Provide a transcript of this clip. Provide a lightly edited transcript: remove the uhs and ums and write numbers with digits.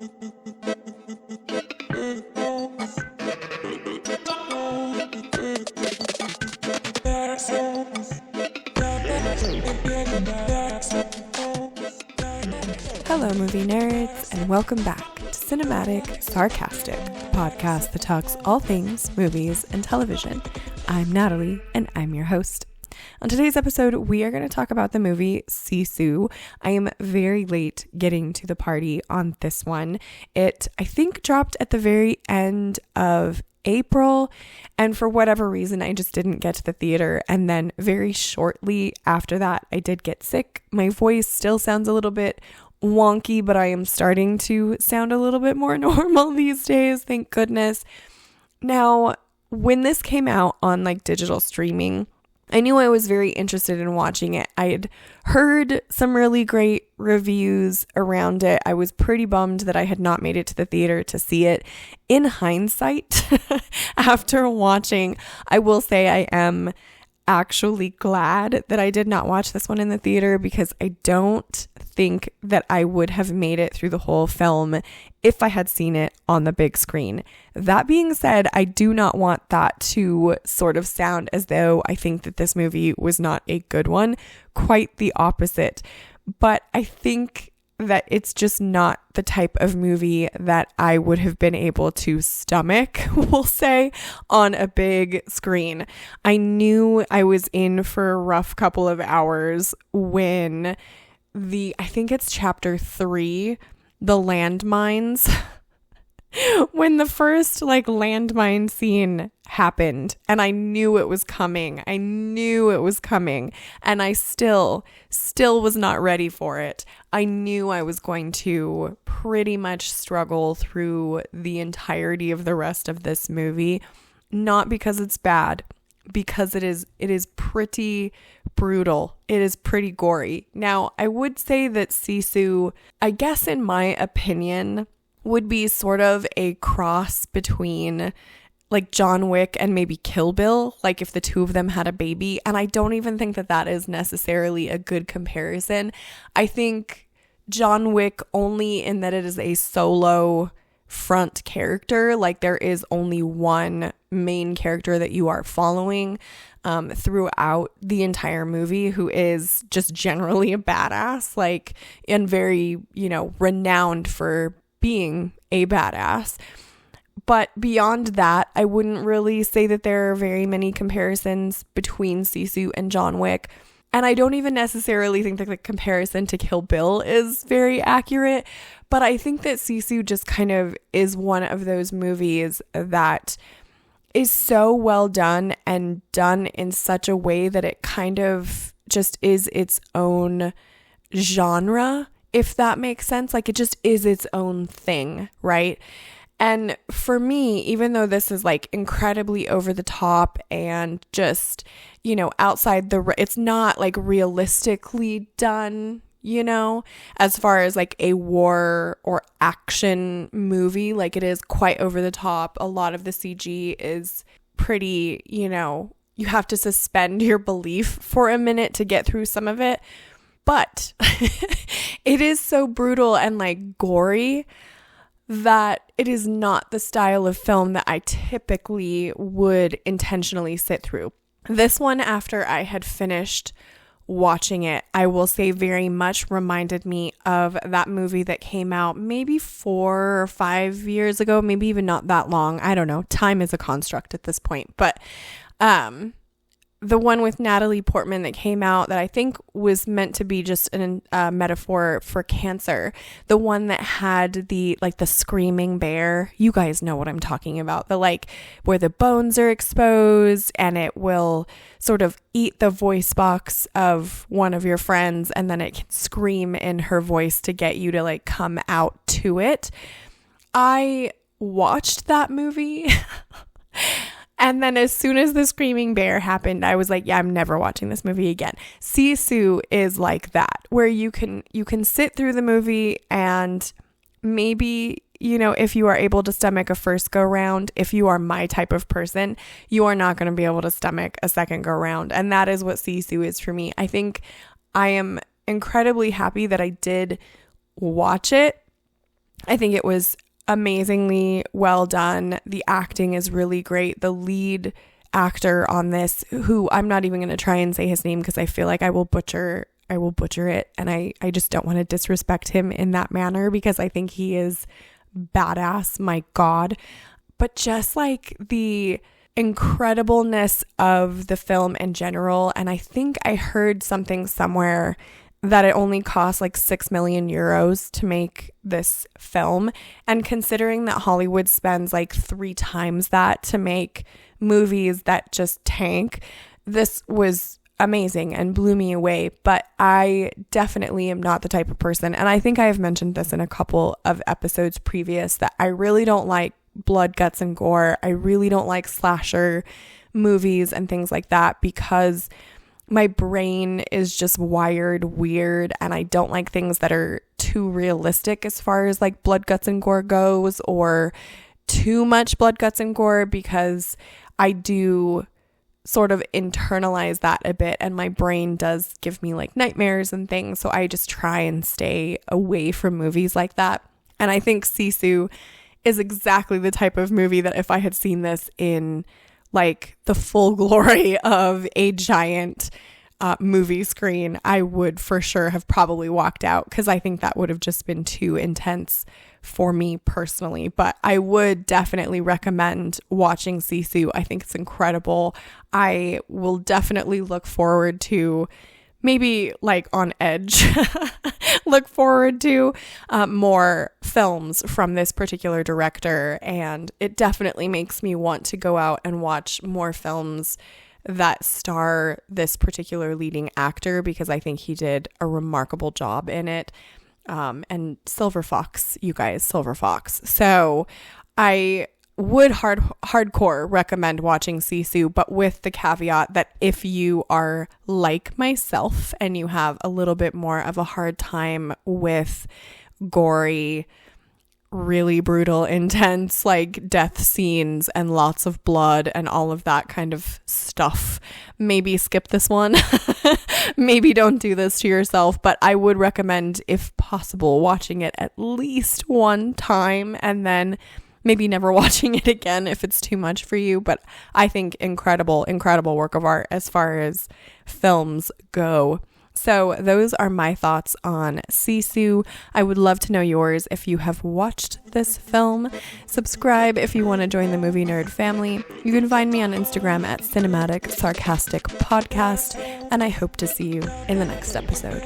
Hello, movie nerds, and welcome back to Cinematic Sarcastic, a podcast that talks all things movies and television. I'm Natalie, and I'm your host. On today's episode, we are going to talk about the movie Sisu. I am very late getting to the party on this one. It, I think, dropped at the very end of April, and for whatever reason, I just didn't get to the theater. And then very shortly after that, I did get sick. My voice still sounds a little bit wonky, but I am starting to sound a little bit more normal these days, thank goodness. Now, when this came out on digital streaming, I knew I was very interested in watching it. I had heard some really great reviews around it. I was pretty bummed that I had not made it to the theater to see it. In hindsight, after watching, I will say I am actually glad that I did not watch this one in the theater, because I don't think that I would have made it through the whole film if I had seen it on the big screen. That being said, I do not want that to sort of sound as though I think that this movie was not a good one. Quite the opposite. But I think that it's just not the type of movie that I would have been able to stomach, we'll say, on a big screen. I knew I was in for a rough couple of hours when I think it's chapter 3, the landmines, when the first landmine scene happened, and I knew it was coming. And I still was not ready for it. I knew I was going to pretty much struggle through the entirety of the rest of this movie, not because it's bad, because it is pretty brutal. It is pretty gory. Now, I would say that Sisu, I guess in my opinion, would be sort of a cross between John Wick and maybe Kill Bill, if the two of them had a baby. And I don't even think that that is necessarily a good comparison. I think John Wick only in that it is a solo front character. There is only one main character that you are following throughout the entire movie, who is just generally a badass, and very, renowned for being a badass. But beyond that, I wouldn't really say that there are very many comparisons between Sisu and John Wick. And I don't even necessarily think that the comparison to Kill Bill is very accurate. But I think that Sisu just kind of is one of those movies that is so well done, and done in such a way that it kind of just is its own genre, if that makes sense. It just is its own thing, right? And for me, even though this is incredibly over the top and just, outside it's not realistically done, as far as a war or action movie. It is quite over the top. A lot of the CG is pretty, you have to suspend your belief for a minute to get through some of it. But it is so brutal and gory that it is not the style of film that I typically would intentionally sit through. This one, after I had finished watching it, I will say very much reminded me of that movie that came out maybe 4 or 5 years ago, maybe even not that long. I don't know. Time is a construct at this point. But the one with Natalie Portman that came out that I think was meant to be just a metaphor for cancer. The one that had the screaming bear. You guys know what I'm talking about. The where the bones are exposed and it will sort of eat the voice box of one of your friends, and then it can scream in her voice to get you to come out to it. I watched that movie. And then as soon as the screaming bear happened, I was like, yeah, I'm never watching this movie again. Sisu is like that, where you can sit through the movie and maybe, if you are able to stomach a first go round, if you are my type of person, you are not going to be able to stomach a second go round. And that is what Sisu is for me. I think I am incredibly happy that I did watch it I think it was amazingly well done. The acting is really great. The lead actor on this, who I'm not even going to try and say his name because I feel like I will butcher it, and I just don't want to disrespect him in that manner because I think he is badass, my God. But just like the incredibleness of the film in general, and I think I heard something somewhere that it only cost like 6 million euros to make this film, and considering that Hollywood spends like 3 times that to make movies that just tank, this was amazing and blew me away. But I definitely am not the type of person, and I think I have mentioned this in a couple of episodes previous, that I really don't like blood, guts, and gore. I really don't like slasher movies and things like that because my brain is just wired weird, and I don't like things that are too realistic as far as like blood, guts, and gore goes, or too much blood, guts, and gore, because I do sort of internalize that a bit, and my brain does give me like nightmares and things. So I just try and stay away from movies like that. And I think Sisu is exactly the type of movie that if I had seen this in like the full glory of a giant movie screen, I would for sure have probably walked out, because I think that would have just been too intense for me personally. But I would definitely recommend watching Sisu. I think it's incredible. I will definitely look forward to, maybe like on edge, look forward to more films from this particular director. And it definitely makes me want to go out and watch more films that star this particular leading actor, because I think he did a remarkable job in it. And Silver Fox, you guys, Silver Fox. So I would hardcore recommend watching Sisu, but with the caveat that if you are like myself and you have a little bit more of a hard time with gory, really brutal, intense, like death scenes and lots of blood and all of that kind of stuff, maybe skip this one. Maybe don't do this to yourself, but I would recommend, if possible, watching it at least one time and then maybe never watching it again if it's too much for you. But I think incredible work of art as far as films go. So those are my thoughts on Sisu. I would love to know yours if you have watched this film. Subscribe if you want to join the movie nerd family. You can find me on Instagram at Cinematic Sarcastic Podcast, and I hope to see you in the next episode.